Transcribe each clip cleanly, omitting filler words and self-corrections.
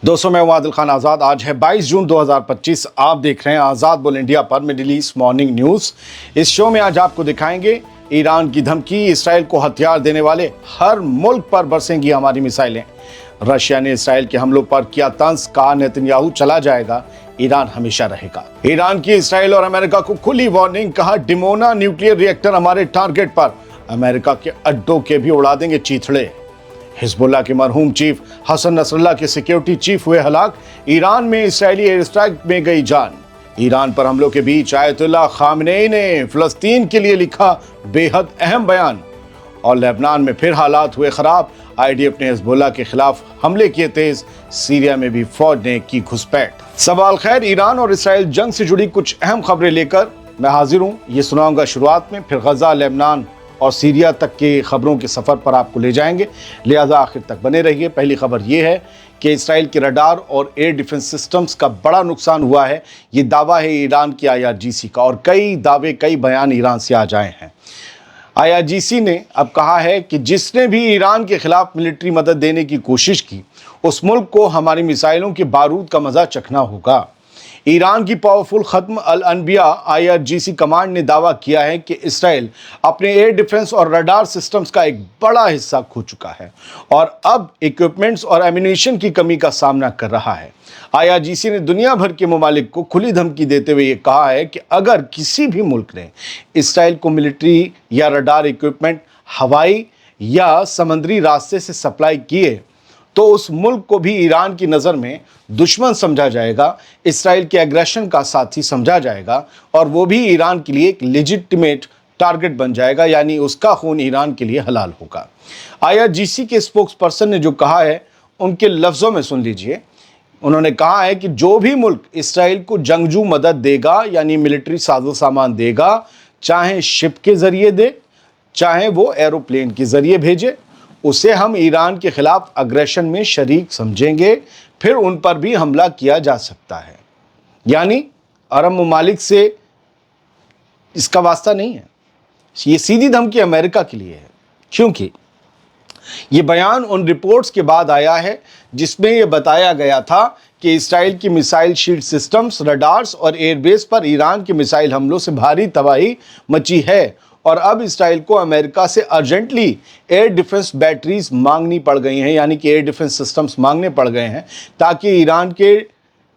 दोस्तों मैं हूं आदिल खान आज़ाद। आज है 22 जून 2025। आप देख रहे हैं आज़ाद बोल इंडिया पर मिडिल ईस्ट मॉर्निंग न्यूज़। इस शो में आज आपको दिखाएंगे ईरान की धमकी, इसराइल को हथियार देने वाले हर मुल्क पर बरसेंगी हमारी मिसाइलें। रशिया ने इसराइल के हमलों पर किया तंज, कहा नेतन्याहू चला जाएगा, ईरान हमेशा रहेगा। ईरान की इसराइल और अमेरिका को खुली वार्निंग, कहा डिमोना न्यूक्लियर रिएक्टर हमारे टारगेट पर, अमेरिका के अड्डों के भी उड़ा देंगे चीथड़े। हिजबुल्लाह के मरहूम चीफ हसन नसरल्लाह के सिक्योरिटी चीफ हुए हलाक, ईरान में इसराइली एयर स्ट्राइक में गई जान। ईरान पर हमलों के बीच आयतुल्लाह खामनेई ने फिलिस्तीन के लिए लिखा बेहद अहम बयान। और लेबनान में फिर हालात हुए खराब, आईडीएफ ने हिजबुल्लाह के खिलाफ हमले किए तेज, सीरिया में भी फौज ने की घुसपैठ। सवाल खैर, ईरान और इसराइल जंग से जुड़ी कुछ अहम खबरें लेकर मैं हाजिर हूं। ये सुनाऊंगा शुरुआत में, फिर गजा, लेबनान और सीरिया तक के खबरों के सफ़र पर आपको ले जाएंगे, लिहाजा आखिर तक बने रहिए। पहली खबर ये है कि इसराइल के रडार और एयर डिफेंस सिस्टम्स का बड़ा नुकसान हुआ है। ये दावा है ईरान की IRGC का, और कई दावे, कई बयान ईरान से आ जाए हैं। IRGC ने अब कहा है कि जिसने भी ईरान के खिलाफ मिलिट्री मदद देने की कोशिश की, उस मुल्क को हमारी मिसाइलों के बारूद का मज़ा चखना होगा। ईरान की पावरफुल खत्म अल अनबिया IRGC कमांड ने दावा किया है कि इसराइल अपने एयर डिफेंस और रडार सिस्टम्स का एक बड़ा हिस्सा खो चुका है और अब इक्विपमेंट्स और एम्यूनिशन की कमी का सामना कर रहा है। IRGC ने दुनिया भर के ममालिक को खुली धमकी देते हुए ये कहा है कि अगर किसी भी मुल्क ने इसराइल को मिलिट्री या रडार इक्विपमेंट हवाई या समुद्री रास्ते से सप्लाई किए तो उस मुल्क को भी ईरान की नज़र में दुश्मन समझा जाएगा, इसराइल के एग्रेशन का साथी समझा जाएगा और वो भी ईरान के लिए एक लेजिटिमेट टारगेट बन जाएगा, यानी उसका खून ईरान के लिए हलाल होगा। IRGC के स्पोक्स पर्सन ने जो कहा है उनके लफ्ज़ों में सुन लीजिए। उन्होंने कहा है कि जो भी मुल्क इसराइल को जंगजू मदद देगा, यानी मिलिट्री साजो सामान देगा, चाहे शिप के ज़रिए दे, चाहे वो एरोप्लेन के ज़रिए भेजे, उसे हम ईरान के खिलाफ अग्रेशन में शरीक समझेंगे, फिर उन पर भी हमला किया जा सकता है। यानी अरब ममालिक से इसका वास्ता नहीं है, ये सीधी धमकी अमेरिका के लिए है, क्योंकि ये बयान उन रिपोर्ट्स के बाद आया है जिसमें यह बताया गया था कि इसराइल की मिसाइल शील्ड सिस्टम्स, रडार्स और एयरबेस पर ईरान के मिसाइल हमलों से भारी तबाही मची है और अब इसराइल को अमेरिका से अर्जेंटली एयर डिफेंस बैटरीज मांगनी पड़ गई हैं, यानी कि एयर डिफेंस सिस्टम्स मांगने पड़ गए हैं ताकि ईरान के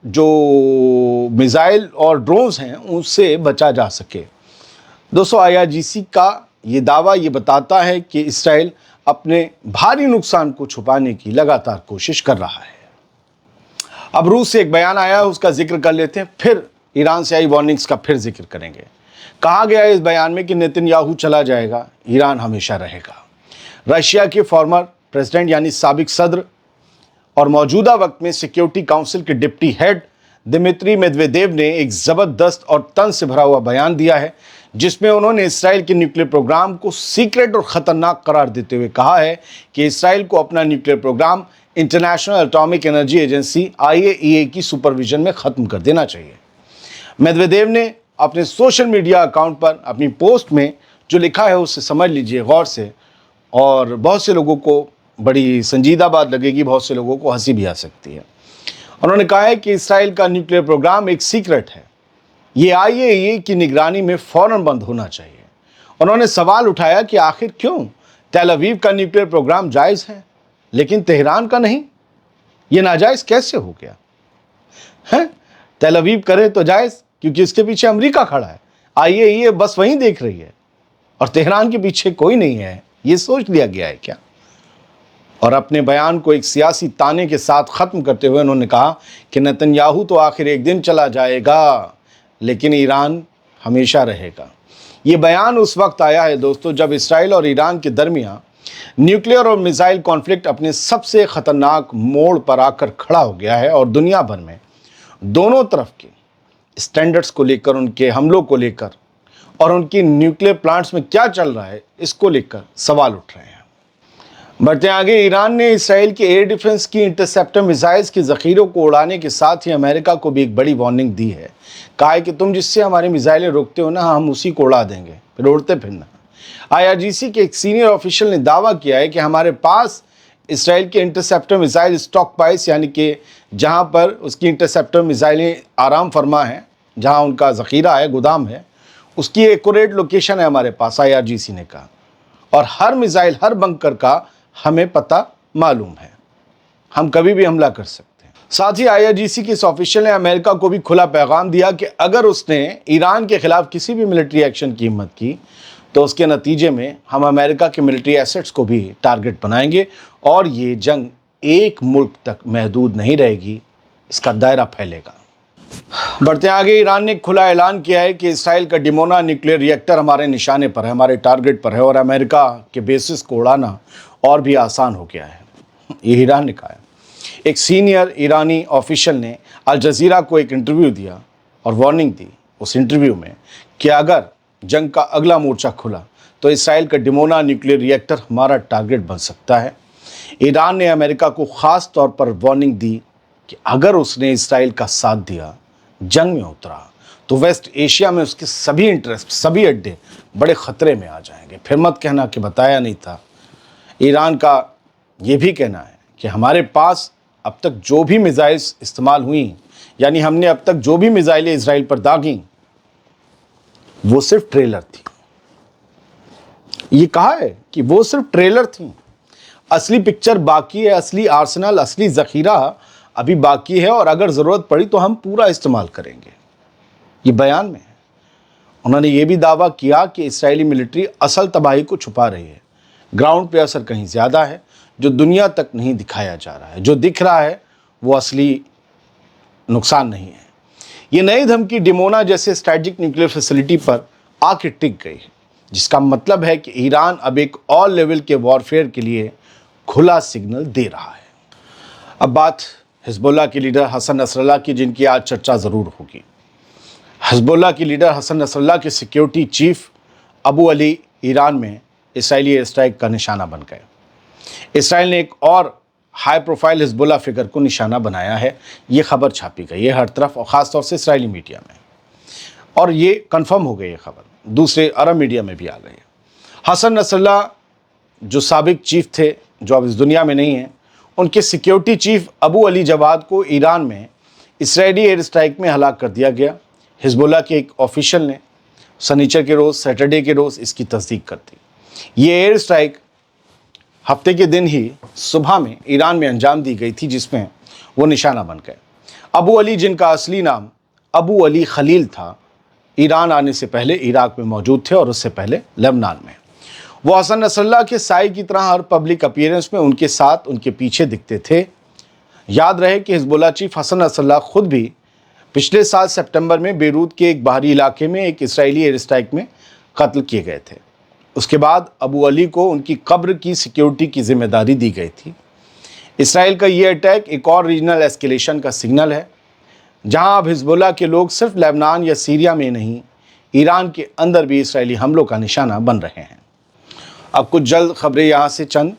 जो मिसाइल और ड्रोन्स हैं उससे बचा जा सके। दोस्तों, IRGC का ये दावा ये बताता है कि इसराइल अपने भारी नुकसान को छुपाने की लगातार कोशिश कर रहा है। अब रूस से एक बयान आया है, उसका जिक्र कर लेते हैं, फिर ईरान से आई वार्निंग्स का फिर जिक्र करेंगे। कहा गया है इस बयान में कि नेतन्याहू चला जाएगा, ईरान हमेशा रहेगा। रशिया के फॉर्मर प्रेसिडेंट यानी साबिक सदर और मौजूदा वक्त में सिक्योरिटी काउंसिल के डिप्टी हेड दिमित्री मेदवेदेव ने एक ज़बरदस्त और तंज से भरा हुआ बयान दिया है, जिसमें उन्होंने इसराइल के न्यूक्लियर प्रोग्राम को सीक्रेट और ख़तरनाक करार देते हुए कहा है कि इसराइल को अपना nuclear program international atomic energy agency IAEA की सुपरविजन में ख़त्म कर देना चाहिए। मेदवेदेव ने अपने सोशल मीडिया अकाउंट पर अपनी पोस्ट में जो लिखा है उससे समझ लीजिए गौर से, और बहुत से लोगों को बड़ी संजीदा बात लगेगी, बहुत से लोगों को हंसी भी आ सकती है। उन्होंने कहा है कि इसराइल का न्यूक्लियर प्रोग्राम एक सीक्रेट है, ये IAEA की निगरानी में फ़ौरन बंद होना चाहिए। उन्होंने सवाल उठाया कि आखिर क्यों तेल अवीव का न्यूक्लियर प्रोग्राम जायज़ है लेकिन तेहरान का नहीं, ये नाजायज़ कैसे हो गया है? तेल अवीव करे तो जायज़, क्योंकि इसके पीछे अमेरिका खड़ा है, IAEA बस वहीं देख रही है और तेहरान के पीछे कोई नहीं है, ये सोच लिया गया है क्या? और अपने बयान को एक सियासी ताने के साथ ख़त्म करते हुए उन्होंने कहा कि नेतन्याहू तो आखिर एक दिन चला जाएगा लेकिन ईरान हमेशा रहेगा। ये बयान उस वक्त आया है दोस्तों जब इसराइल और ईरान के दरमियान न्यूक्लियर और मिसाइल कॉन्फ्लिक्ट अपने सबसे ख़तरनाक मोड़ पर आकर खड़ा हो गया है और दुनिया भर में दोनों तरफ के स्टैंडर्ड्स को लेकर, उनके हमलों को लेकर और उनकी न्यूक्लियर प्लांट्स में क्या चल रहा है इसको लेकर सवाल उठ रहे हैं। बढ़ते आगे, ईरान ने इसराइल के एयर डिफेंस की इंटरसेप्टर मिसाइल्स के ज़ख़ीरों को उड़ाने के साथ ही अमेरिका को भी एक बड़ी वार्निंग दी है। कहा है कि तुम जिससे हमारी मिसाइलें रोकते हो ना, हम उसी को उड़ा देंगे, फिर उड़ते फिरना। IRGC के एक सीनियर ऑफिशियल ने दावा किया है कि हमारे पास اسرائیل کے انٹرسیپٹر میزائل اسٹاک پائس یعنی کہ جہاں پر اس کی انٹرسیپٹر میزائلیں آرام فرما ہیں، جہاں ان کا ذخیرہ ہے، گودام ہے، اس کی ایکوریٹ لوکیشن ہے ہمارے پاس، IRGC نے کہا، اور ہر میزائل، ہر بنکر کا ہمیں پتہ معلوم ہے، ہم کبھی بھی حملہ کر سکتے ہیں۔ ساتھ ہی IRGC کے اس آفیشل نے امریکہ کو بھی کھلا پیغام دیا کہ اگر اس نے ایران کے خلاف کسی بھی ملٹری ایکشن کی ہمت کی تو اس کے نتیجے میں ہم امریکہ کے ملٹری ایسٹس کو بھی ٹارگٹ بنائیں گے، اور یہ جنگ ایک ملک تک محدود نہیں رہے گی، اس کا دائرہ پھیلے گا۔ بڑھتے آگے، ایران نے کھلا اعلان کیا ہے کہ اسرائیل کا ڈیمونا نیوکلیئر ری ایکٹر ہمارے نشانے پر ہے، ہمارے ٹارگٹ پر ہے، اور امریکہ کے بیسز کو اڑانا اور بھی آسان ہو گیا ہے، یہ ایران نے کہا ہے۔ ایک سینئر ایرانی آفیشل نے الجزیرہ کو ایک انٹرویو دیا اور وارننگ دی اس انٹرویو میں کہ اگر جنگ کا اگلا مورچہ کھلا تو اسرائیل کا ڈیمونا نیوکلیئر ری ایکٹر ہمارا ٹارگٹ بن سکتا ہے۔ ایران نے امریکہ کو خاص طور پر وارننگ دی کہ اگر اس نے اسرائیل کا ساتھ دیا، جنگ میں اترا، تو ویسٹ ایشیا میں اس کے سبھی انٹرسٹ، سبھی اڈے بڑے خطرے میں آ جائیں گے۔ پھر مت کہنا کہ بتایا نہیں تھا۔ ایران کا یہ بھی کہنا ہے کہ ہمارے پاس اب تک جو بھی میزائلز استعمال ہوئیں، یعنی ہم نے اب تک جو بھی میزائلیں اسرائیل پر داغیں، وہ صرف ٹریلر تھی۔ یہ کہا ہے کہ وہ صرف ٹریلر تھیں، اصلی پکچر باقی ہے، اصلی آرسنل، اصلی ذخیرہ ابھی باقی ہے، اور اگر ضرورت پڑی تو ہم پورا استعمال کریں گے۔ یہ بیان میں ہے۔ انہوں نے یہ بھی دعویٰ کیا کہ اسرائیلی ملٹری اصل تباہی کو چھپا رہی ہے، گراؤنڈ پہ اثر کہیں زیادہ ہے جو دنیا تک نہیں دکھایا جا رہا ہے، جو دکھ رہا ہے وہ اصلی نقصان نہیں ہے۔ یہ نئی دھمکی ڈیمونا جیسے اسٹریٹجک نیوکلیئر فیسلٹی پر آ کے ٹک گئی ہے، جس کا مطلب ہے کہ ایران اب ایک آل لیول کے وارفیئر کے لیے کھلا سگنل دے رہا ہے۔ اب بات حزب اللہ کے لیڈر حسن نصر اللہ کی، جن کی آج چرچا ضرور ہوگی۔ حزب اللہ کے لیڈر حسن نصر اللہ کے سیکیورٹی چیف ابو علی ایران میں اسرائیلی ایئر اسٹرائک کا نشانہ بن گئے۔ اسرائیل نے ایک اور ہائی پروفائل حزب اللہ فگر کو نشانہ بنایا ہے، یہ خبر چھاپی گئی ہے ہر طرف، اور خاص طور سے اسرائیلی میڈیا میں، اور یہ کنفرم ہو گئی یہ خبر، دوسرے عرب میڈیا میں بھی آ گئی ہے۔ حسن نصر اللہ جو سابق چیف تھے، جو اب اس دنیا میں نہیں ہیں، ان کے سیکیورٹی چیف ابو علی جواد کو ایران میں اسرائیلی ایئر اسٹرائک میں ہلاک کر دیا گیا۔ حزب اللہ کے ایک آفیشل نے سنیچر کے روز، سیٹرڈے کے روز اس کی تصدیق کر دی۔ یہ ایئر اسٹرائک ہفتے کے دن ہی صبح میں ایران میں انجام دی گئی تھی، جس میں وہ نشانہ بن گئے۔ ابو علی، جن کا اصلی نام ابو علی خلیل تھا، ایران آنے سے پہلے عراق میں موجود تھے، اور اس سے پہلے لبنان میں۔ وہ حسن نصر اللہ کے سائے کی طرح ہر پبلک اپیئرنس میں ان کے ساتھ، ان کے پیچھے دکھتے تھے۔ یاد رہے کہ حزب اللہ چیف حسن نصر اللہ خود بھی پچھلے سال سپٹمبر میں بیروت کے ایک باہری علاقے میں ایک اسرائیلی ایئر اسٹرائک میں قتل کیے گئے تھے۔ اس کے بعد ابو علی کو ان کی قبر کی سیکیورٹی کی ذمہ داری دی گئی تھی۔ اسرائیل کا یہ اٹیک ایک اور ریجنل ایسکیلیشن کا سگنل ہے، جہاں اب حزب اللہ کے لوگ صرف لبنان یا سیریا میں نہیں، ایران کے اندر بھی اسرائیلی حملوں کا نشانہ بن رہے ہیں۔ اب کچھ جلد خبریں یہاں سے چند۔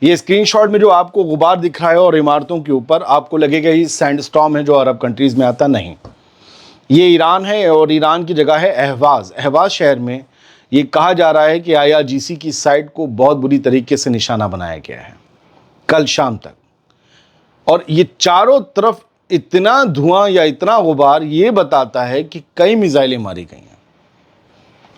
یہ اسکرین شاٹ میں جو آپ کو غبار دکھ رہا ہے اور عمارتوں کے اوپر، آپ کو لگے گا یہ سینڈ سٹارم ہے جو عرب کنٹریز میں آتا، نہیں، یہ ایران ہے، اور ایران کی جگہ ہے اہواز۔ اہواز شہر میں یہ کہا جا رہا ہے کہ IRGC کی سائٹ کو بہت بری طریقے سے نشانہ بنایا گیا ہے کل شام تک، اور یہ چاروں طرف اتنا دھواں یا اتنا غبار یہ بتاتا ہے کہ کئی میزائلیں ماری گئی ہیں۔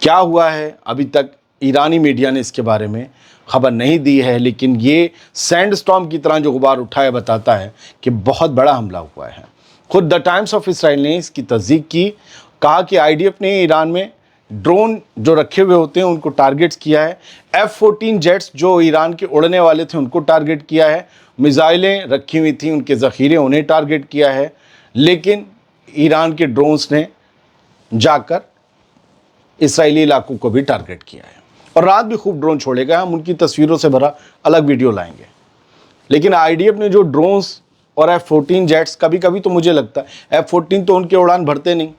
کیا ہوا ہے ابھی تک ایرانی میڈیا نے اس کے بارے میں خبر نہیں دی ہے، لیکن یہ سینڈ سٹارم کی طرح جو غبار اٹھایا بتاتا ہے کہ بہت بڑا حملہ ہوا ہے۔ خود دا ٹائمز آف اسرائیل نے اس کی تصدیق کی، کہا کہ IDF نے ایران میں ڈرون جو رکھے ہوئے ہوتے ہیں ان کو ٹارگٹس کیا ہے، F-14 جیٹس جو ایران کے اڑنے والے تھے ان کو ٹارگٹ کیا ہے، میزائلیں رکھی ہوئی تھیں ان کے ذخیرے انہیں ٹارگٹ کیا ہے، لیکن ایران کے ڈرونز نے جا کر اسرائیلی علاقوں کو بھی ٹارگٹ کیا ہے، اور رات بھی خوب ڈرون چھوڑے گئے۔ ہم ان کی تصویروں سے بھرا الگ ویڈیو لائیں گے، لیکن IDF نے جو ڈرونز اور F-14 جیٹس، کبھی کبھی تو مجھے لگتا ہے F-14 تو ان کے اڑان بھرتے نہیں،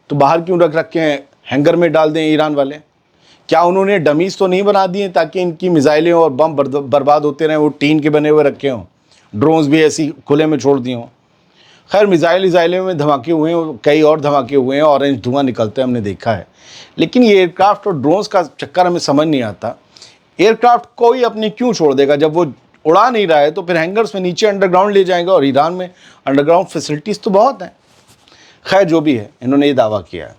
تو باہر کیوں رکھ کے ہینگر میں ڈال دیں ایران والے؟ کیا انہوں نے ڈمیز تو نہیں بنا دیے تاکہ ان کی میزائلیں اور بم برباد ہوتے رہیں؟ وہ ٹین کے بنے ہوئے رکھے ہوں، ڈرونز بھی ایسی کھلے میں چھوڑ دیے ہوں۔ خیر، میزائلیں میں دھماکے ہوئے ہیں، کئی اور دھماکے ہوئے ہیں، اورنج دھواں نکلتے ہیں، ہم نے دیکھا ہے، لیکن یہ ایئر کرافٹ اور ڈرونز کا چکر ہمیں سمجھ نہیں آتا۔ ایئر کرافٹ کوئی اپنی کیوں چھوڑ دے گا جب وہ उड़ा नहीं रहा है तो फिर हैंगर्स में नीचे अंडरग्राउंड ले जाएंगे, और ईरान में अंडरग्राउंड फैसिलिटीज़ तो बहुत हैं। खैर जो भी है, इन्होंने ये दावा किया है।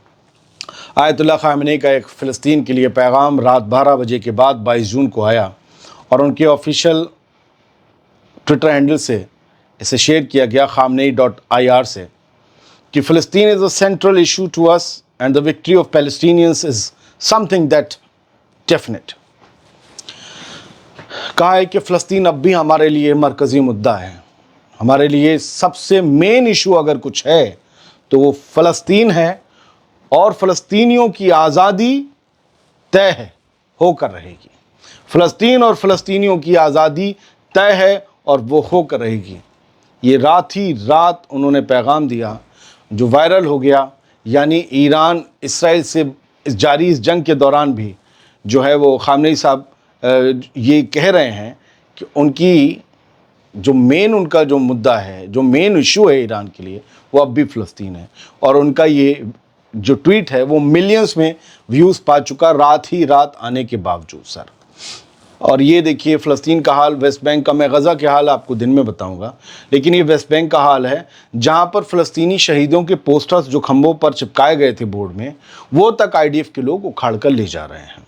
आयतुल्लाह ख़ामेनी का एक फ़लस्तीन के लिए पैगाम रात 12 बजे के बाद 22 जून को आया, और उनके ऑफिशियल ट्विटर हैंडल से इसे शेयर किया गया khamenei.ir से कि फ़लस्तीन is a central issue to us and the victory of Palestinians is something that definite. कहा है कि फ़लस्तीन अब भी हमारे लिए मरकज़ी मुद्दा है, हमारे लिए सबसे मेन इशू अगर कुछ है तो वो फ़लस्तीन है, और फ़लस्तीनियों की आज़ादी तय है, होकर रहेगी। फ़लस्तीन और फ़लस्तीनियों की आज़ादी तय है और वो होकर रहेगी। ये रात ही रात उन्होंने पैगाम दिया जो वायरल हो गया, यानी ईरान इसराइल से जारी इस जंग के दौरान भी जो है वो ख़ामेनी साहब ये कह रहे हैं कि उनकी जो मेन उनका जो मुद्दा है, जो मेन इशू है ईरान के लिए, वो अब भी फ़लस्तीन है। और उनका ये जो ट्वीट है वो मिलियंस में व्यूज़ पा चुका रात ही रात आने के बावजूद सर। और ये देखिए फ़लस्तीन का हाल, वेस्ट बैंक का, मैं गज़ा के हाल आपको दिन में बताऊंगा, लेकिन ये वेस्ट बैंक का हाल है जहां पर फ़लस्तीनी शहीदों के पोस्टर्स जो खंभों पर चिपकाए गए थे बोर्ड में, वो तक IDF के लोग उखाड़ कर ले जा रहे हैं।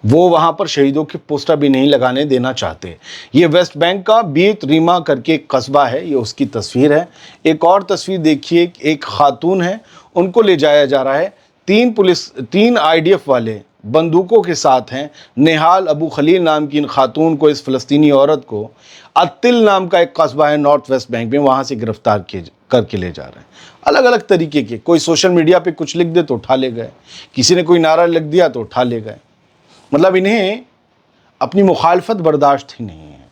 वो वहाँ पर शहीदों के पोस्टर भी नहीं लगाने देना चाहते। ये वेस्ट बैंक का बीत रीमा करके एक कस्बा है, ये उसकी तस्वीर है। एक और तस्वीर देखिए, एक खातून है, उनको ले जाया जा रहा है। 3 IDF वाले बंदूकों के साथ हैं। निहाल अबू खलील नाम की इन खातून को, इस फ़लस्तीनी औरत को, अत्तिल नाम का एक कस्बा है नॉर्थ वेस्ट बैंक में, वहाँ से गिरफ़्तार करके ले जा रहे हैं। अलग अलग तरीके के, कोई सोशल मीडिया पे कुछ लिख दे तो उठा ले गए, किसी ने कोई नारा लिख दिया तो उठा ले गए। मतलब इन्हें अपनी मुखालफत बर्दाश्त ही नहीं है।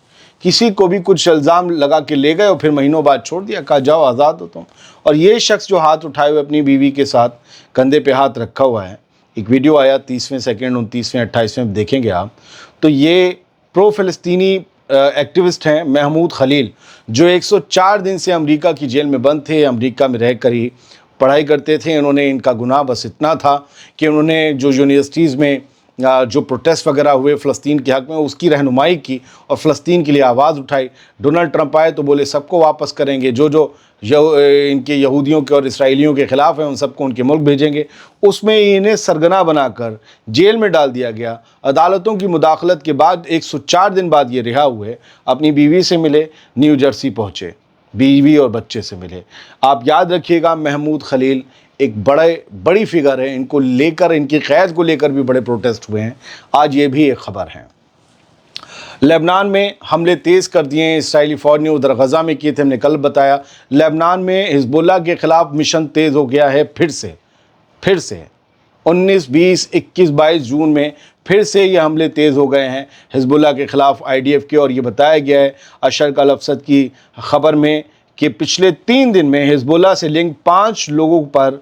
किसी को भी कुछ इल्ज़ाम लगा के ले गए और फिर महीनों बाद छोड़ दिया, कहा जाओ आज़ाद हो तुम। और ये शख्स जो हाथ उठाए हुए अपनी बीवी के साथ कंधे पे हाथ रखा हुआ है, एक वीडियो आया 30वें सेकंड, 29वें, 28वें देखेंगे आप, तो ये प्रो फ़लस्तीनी एक्टिविस्ट हैं महमूद खलील, जो 104 दिन से अमेरिका की जेल में बंद थे। अमेरिका में रहकर ही पढ़ाई करते थे। इन्होंने, इनका गुनाह बस इतना था कि उन्होंने जो यूनिवर्सिटीज़ में जो प्रोटेस्ट वगैरह हुए फ़लस्तीन के हक़ में, उसकी रहनुमाई की और फ़लस्तीन के लिए आवाज़ उठाई। डोनाल्ड ट्रंप आए तो बोले सबको वापस करेंगे, जो इनके यहूदियों के और इसराइलियों के ख़िलाफ़ हैं उन सबको उनके मुल्क भेजेंगे। उसमें इन्हें सरगना बनाकर जेल में डाल दिया गया। अदालतों की मुदाखलत के बाद 104 दिन बाद ये रिहा हुए, अपनी बीवी से मिले, न्यू जर्सी पहुँचे, बीवी और बच्चे से मिले। आप याद रखिएगा, महमूद खलील एक बड़ी फिगर है। इनको लेकर, इनकी क़ैद को लेकर भी बड़े प्रोटेस्ट हुए हैं। आज ये भी एक ख़बर है। लेबनान में हमले तेज़ कर दिए हैं इसराइली फ़ौज ने, उधर गज़ा में किए थे, हमने कल बताया। लेबनान में हिज़्बुल्लाह के ख़िलाफ़ मिशन तेज़ हो गया है फिर से 19, 20, 21, 22 जून में फिर से ये हमले तेज़ हो गए हैं हिज़्बुल्लाह के ख़िलाफ़ IDF के। और ये बताया गया है अशरक अल अवसत की ख़बर में कि पिछले 3 दिन में हिज़्बुल्लाह से लिंक 5 लोगों पर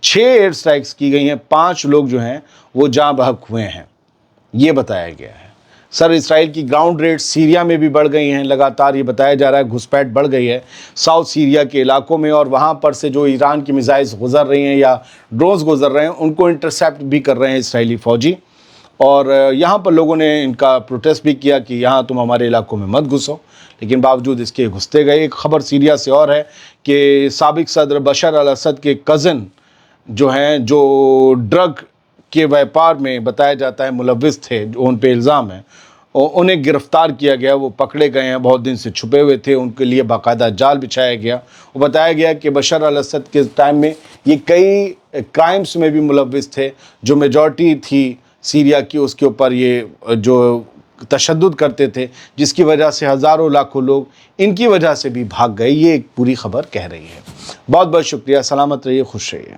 6 एयर स्ट्राइक्स की गई हैं। 5 लोग जो हैं वो जाँ बहक हुए हैं, ये बताया गया है। सर, इसराइल की ग्राउंड रेड सीरिया में भी बढ़ गई हैं लगातार। ये बताया जा रहा है घुसपैठ बढ़ गई है साउथ सीरिया के इलाकों में, और वहाँ पर से जो ईरान की मिसाइल्स गुजर रही हैं या ड्रोन्स गुजर रहे हैं, उनको इंटरसेप्ट भी कर रहे हैं इसराइली फ़ौजी। और यहाँ पर लोगों ने इनका प्रोटेस्ट भी किया कि यहाँ तुम हमारे इलाकों में मत घुसो, लेकिन बावजूद इसके घुसते गए। एक ख़बर सीरिया से और है कि साबिक़ सदर बशर अल असद के कज़न जो हैं, जो ड्रग के व्यापार में बताया जाता है मुलव्विस थे, जो उन पे इल्ज़ाम है, और उन्हें गिरफ़्तार किया गया। वो पकड़े गए हैं, बहुत दिन से छुपे हुए थे, उनके लिए बाकायदा जाल बिछाया गया। वो बताया गया कि बशर अल असद के टाइम में ये कई क्राइम्स में भी मुलव्विस थे। जो मेजॉरिटी थी सीरिया की, उसके ऊपर ये जो तशद्दुद करते थे, जिसकी वजह से हज़ारों लाखों लोग इनकी वजह से भी भाग गए। ये एक पूरी खबर कह रही है। बहुत बहुत शुक्रिया। सलामत रहिए, खुश रहिए।